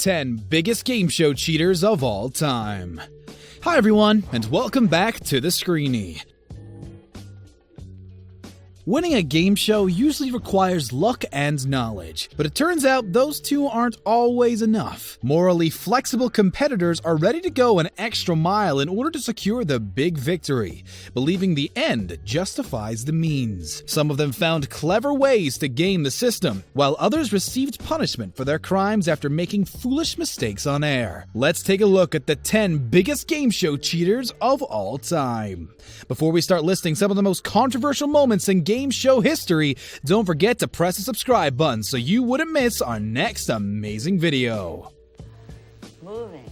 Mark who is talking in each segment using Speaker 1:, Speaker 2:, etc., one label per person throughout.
Speaker 1: 10 biggest game show cheaters of all time. Hi everyone, and welcome back to the Screenie. Winning a game show usually requires luck and knowledge, but it turns out those two aren't always enough. Morally flexible competitors are ready to go an extra mile in order to secure the big victory, believing the end justifies the means. Some of them found clever ways to game the system, while others received punishment for their crimes after making foolish mistakes on air. Let's take a look at the 10 biggest game show cheaters of all time. Before we start listing some of the most controversial moments in game show history, don't forget to press the subscribe button so you wouldn't miss our next amazing video.
Speaker 2: Moving.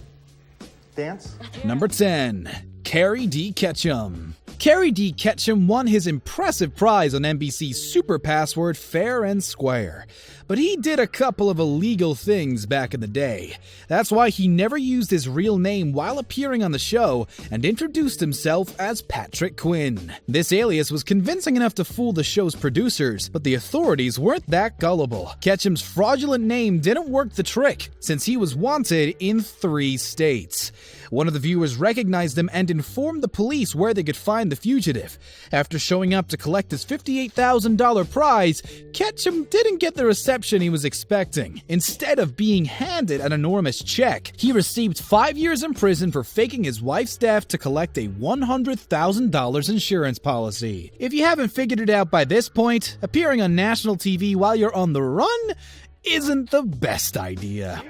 Speaker 3: Dance.
Speaker 1: Number 10. Carrie D Ketchum. Carrie D Ketchum won his impressive prize on NBC's Super Password fair and square. But he did a couple of illegal things back in the day. That's why he never used his real name while appearing on the show and introduced himself as Patrick Quinn. This alias was convincing enough to fool the show's producers, but the authorities weren't that gullible. Ketchum's fraudulent name didn't work the trick, since he was wanted in 3 states. One of the viewers recognized him and informed the police where they could find the fugitive. After showing up to collect his $58,000 prize, Ketchum didn't get the reception he was expecting. Instead of being handed an enormous check, he received 5 years in prison for faking his wife's death to collect a $100,000 insurance policy. If you haven't figured it out by this point, appearing on national TV while you're on the run isn't the best idea.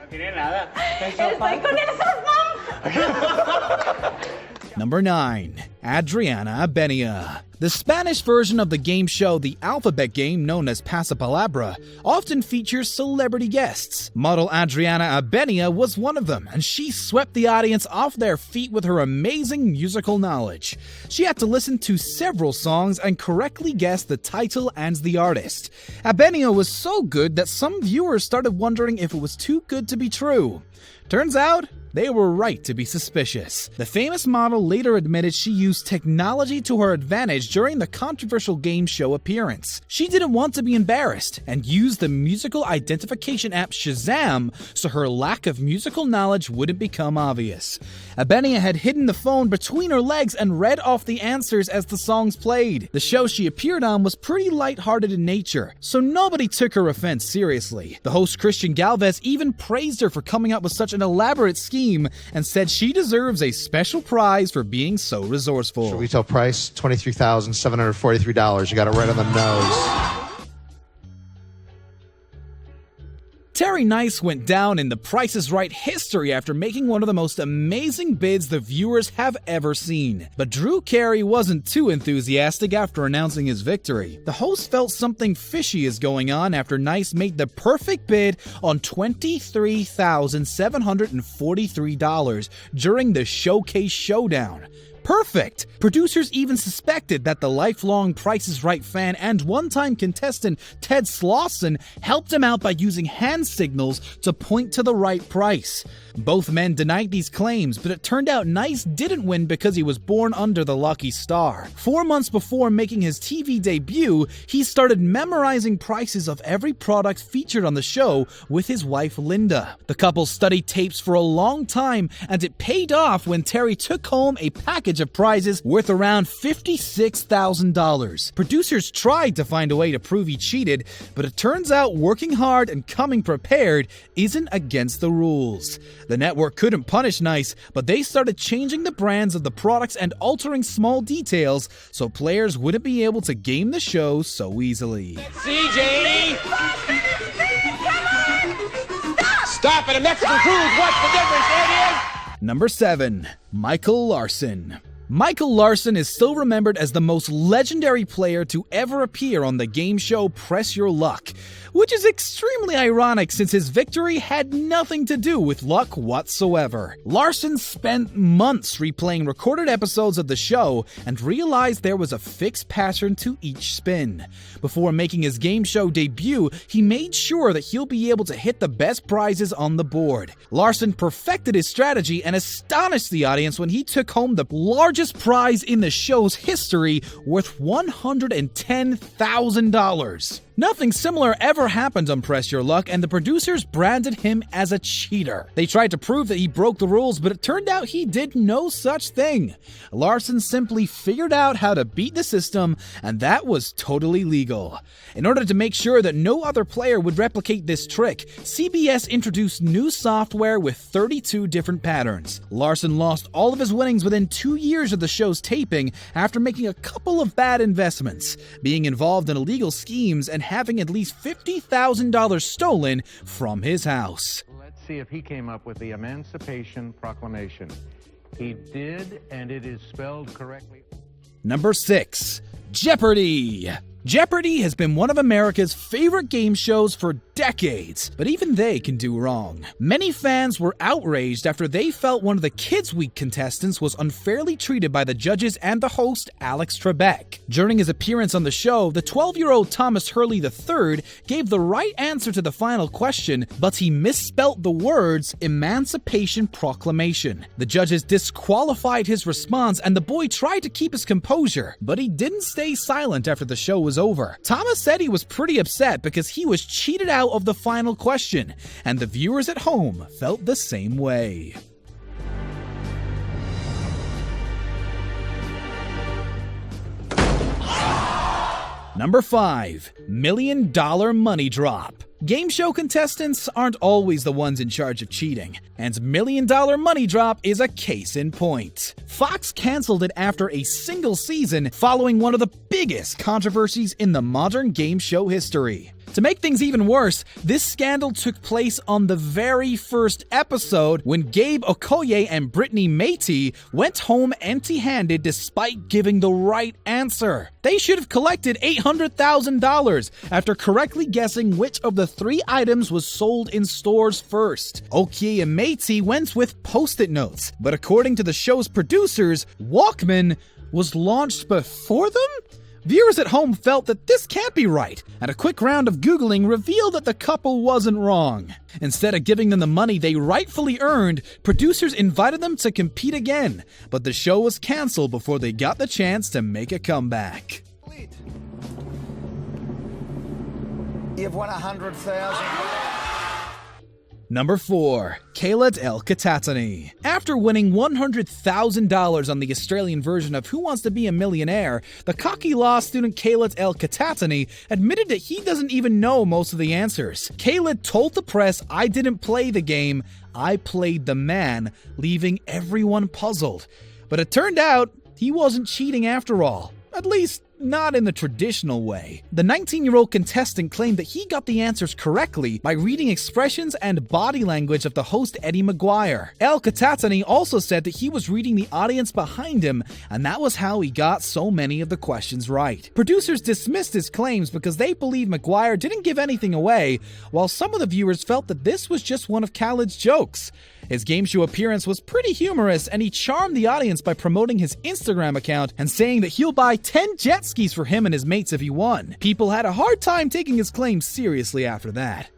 Speaker 1: Number 9. Adriana Benia. The Spanish version of the game show The Alphabet Game, known as Pasapalabra, often features celebrity guests. Model Adriana Benia was one of them, and she swept the audience off their feet with her amazing musical knowledge. She had to listen to several songs and correctly guess the title and the artist. Benia was so good that some viewers started wondering if it was too good to be true. Turns out, they were right to be suspicious. The famous model later admitted she used technology to her advantage during the controversial game show appearance. She didn't want to be embarrassed and used the musical identification app Shazam so her lack of musical knowledge wouldn't become obvious. Benia had hidden the phone between her legs and read off the answers as the songs played. The show she appeared on was pretty lighthearted in nature, so nobody took her offense seriously. The host Christian Galvez even praised her for coming up with such an elaborate scheme and said she deserves a special prize for being so resourceful.
Speaker 3: Retail price, $23,743. You got it right on the nose.
Speaker 1: Terry Nice went down in The Price is Right history after making one of the most amazing bids the viewers have ever seen. But Drew Carey wasn't too enthusiastic after announcing his victory. The host felt something fishy is going on after Nice made the perfect bid on $23,743 during the Showcase Showdown. Perfect! Producers even suspected that the lifelong Price is Right fan and one-time contestant Ted Larson helped him out by using hand signals to point to the right price. Both men denied these claims, but it turned out Nice didn't win because he was born under the lucky star. 4 months before making his TV debut, he started memorizing prices of every product featured on the show with his wife Linda. The couple studied tapes for a long time, and it paid off when Terry took home a package of prizes worth around $56,000. Producers tried to find a way to prove he cheated, but it turns out working hard and coming prepared isn't against the rules. The network couldn't punish Nice, but they started changing the brands of the products and altering small details so players wouldn't be able to game the show so easily.
Speaker 4: CJ! Stop at a Mexican cruise! What's the difference, idiot?
Speaker 1: Number 7. Michael Larson. Michael Larson is still remembered as the most legendary player to ever appear on the game show Press Your Luck, which is extremely ironic since his victory had nothing to do with luck whatsoever. Larson spent months replaying recorded episodes of the show and realized there was a fixed pattern to each spin. Before making his game show debut, he made sure that he'll be able to hit the best prizes on the board. Larson perfected his strategy and astonished the audience when he took home the largest prize in the show's history, worth $110,000. Nothing similar ever happened on Press Your Luck, and the producers branded him as a cheater. They tried to prove that he broke the rules, but it turned out he did no such thing. Larson simply figured out how to beat the system, and that was totally legal. In order to make sure that no other player would replicate this trick, CBS introduced new software with 32 different patterns. Larson lost all of his winnings within 2 years of the show's taping after making a couple of bad investments, being involved in illegal schemes, and having at least $50,000 stolen from his house.
Speaker 5: Let's see if he came up with the Emancipation Proclamation. He did, and it is spelled correctly.
Speaker 1: Number 6. Jeopardy! Jeopardy has been one of America's favorite game shows for decades, but even they can do wrong. Many fans were outraged after they felt one of the Kids Week contestants was unfairly treated by the judges and the host, Alex Trebek. During his appearance on the show, the 12-year-old Thomas Hurley III gave the right answer to the final question, but he misspelt the words Emancipation Proclamation. The judges disqualified his response, and the boy tried to keep his composure, but he didn't stay silent after the show was over. Thomas said he was pretty upset because he was cheated out of the final question, and the viewers at home felt the same way. Number 5. $1 Million Money Drop. Game show contestants aren't always the ones in charge of cheating, and $1 Million Money Drop is a case in point. Fox canceled it after a single season following one of the biggest controversies in the modern game show history. To make things even worse, this scandal took place on the very first episode when Gabe Okoye and Brittany Matey went home empty-handed despite giving the right answer. They should have collected $800,000 after correctly guessing which of the 3 items was sold in stores first. Okoye and Matey went with Post-it notes, but according to the show's producers, Walkman was launched before them? Viewers at home felt that this can't be right, and a quick round of Googling revealed that the couple wasn't wrong. Instead of giving them the money they rightfully earned, producers invited them to compete again, but the show was canceled before they got the chance to make a comeback.
Speaker 6: You've won $100,000.
Speaker 1: Number 4. Khaled El Katatani. After winning $100,000 on the Australian version of Who Wants to Be a Millionaire, the cocky law student Khaled El Katatani admitted that he doesn't even know most of the answers. Khaled told the press, "I didn't play the game, I played the man," leaving everyone puzzled. But it turned out he wasn't cheating after all. At least, not in the traditional way. The 19-year-old contestant claimed that he got the answers correctly by reading expressions and body language of the host Eddie McGuire. El Katatani also said that he was reading the audience behind him, and that was how he got so many of the questions right. Producers dismissed his claims because they believe McGuire didn't give anything away, while some of the viewers felt that this was just one of Khaled's jokes. His game show appearance was pretty humorous, and he charmed the audience by promoting his Instagram account and saying that he'll buy 10 jet skis for him and his mates if he won. People had a hard time taking his claims seriously after that.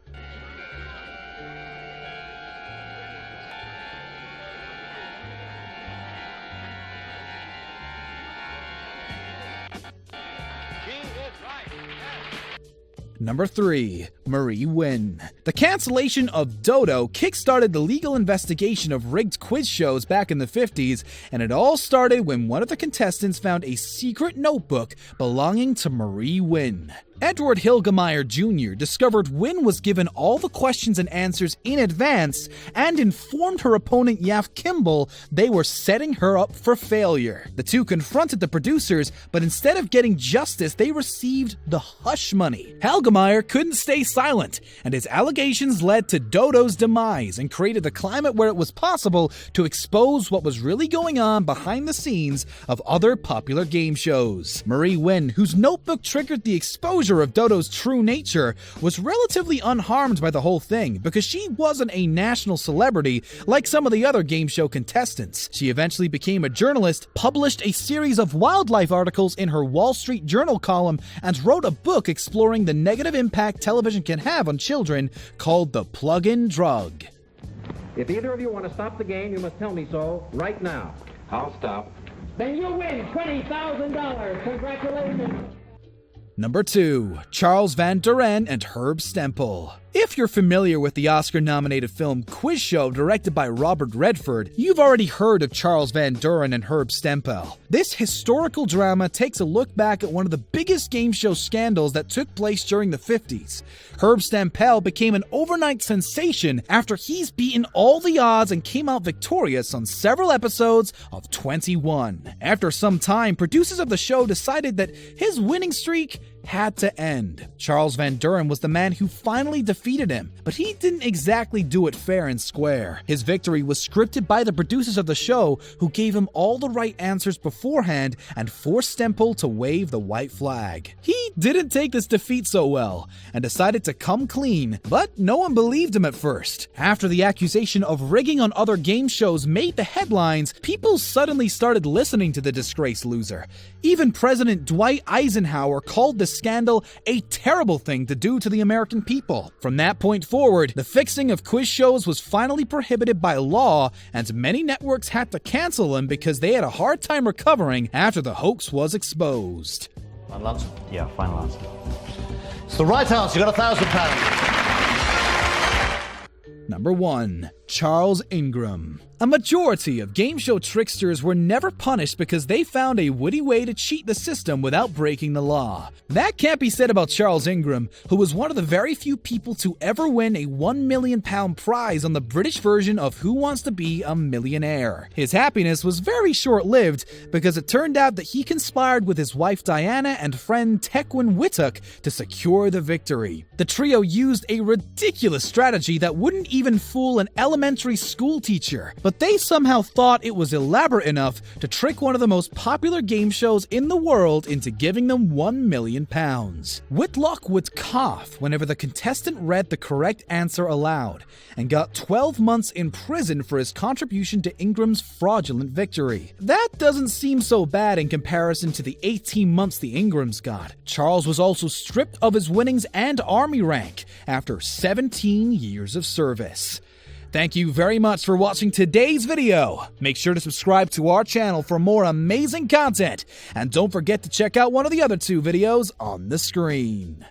Speaker 1: Number 3. Marie Wynn. The cancellation of Dodo kickstarted the legal investigation of rigged quiz shows back in the 50s, and it all started when one of the contestants found a secret notebook belonging to Marie Wynn. Edward Hilgemeyer Jr. discovered Wynn was given all the questions and answers in advance and informed her opponent Yaf Kimball they were setting her up for failure. The two confronted the producers, but instead of getting justice, they received the hush money. Hilgemeyer couldn't stay silent, and his allegations led to Dodo's demise and created the climate where it was possible to expose what was really going on behind the scenes of other popular game shows. Marie Wynn, whose notebook triggered the exposure of Dodo's true nature, was relatively unharmed by the whole thing because she wasn't a national celebrity like some of the other game show contestants. She eventually became a journalist, published a series of wildlife articles in her Wall Street Journal column, and wrote a book exploring the negative impact television can have on children called The Plug-in Drug.
Speaker 7: If either of you want to stop the game, you must tell me so right now.
Speaker 5: I'll stop.
Speaker 7: Then you win $20,000. Congratulations.
Speaker 1: Number 2. Charles Van Doren and Herb Stempel. If you're familiar with the Oscar-nominated film Quiz Show directed by Robert Redford, you've already heard of Charles Van Doren and Herb Stempel. This historical drama takes a look back at one of the biggest game show scandals that took place during the 50s. Herb Stempel became an overnight sensation after he's beaten all the odds and came out victorious on several episodes of 21. After some time, producers of the show decided that his winning streak had to end. Charles Van Doren was the man who finally defeated him, but he didn't exactly do it fair and square. His victory was scripted by the producers of the show, who gave him all the right answers beforehand and forced Stempel to wave the white flag. He didn't take this defeat so well and decided to come clean, but no one believed him at first. After the accusation of rigging on other game shows made the headlines, people suddenly started listening to the disgraced loser. Even President Dwight Eisenhower called the scandal a terrible thing to do to the American people. From that point forward, the fixing of quiz shows was finally prohibited by law, and many networks had to cancel them because they had a hard time recovering after the hoax was exposed.
Speaker 8: Final answer? Yeah, final answer.
Speaker 6: It's the right answer. You got £1,000.
Speaker 1: Number 1. Charles Ingram. A majority of game show tricksters were never punished because they found a witty way to cheat the system without breaking the law. That can't be said about Charles Ingram, who was one of the very few people to ever win a £1 million prize on the British version of Who Wants to Be a Millionaire. His happiness was very short-lived because it turned out that he conspired with his wife Diana and friend Tequin Wittock to secure the victory. The trio used a ridiculous strategy that wouldn't even fool an elementary school teacher, but they somehow thought it was elaborate enough to trick one of the most popular game shows in the world into giving them £1 million. Whitlock would cough whenever the contestant read the correct answer aloud, and got 12 months in prison for his contribution to Ingram's fraudulent victory. That doesn't seem so bad in comparison to the 18 months the Ingrams got. Charles was also stripped of his winnings and army rank after 17 years of service. Thank you very much for watching today's video. Make sure to subscribe to our channel for more amazing content, and don't forget to check out one of the other 2 videos on the screen.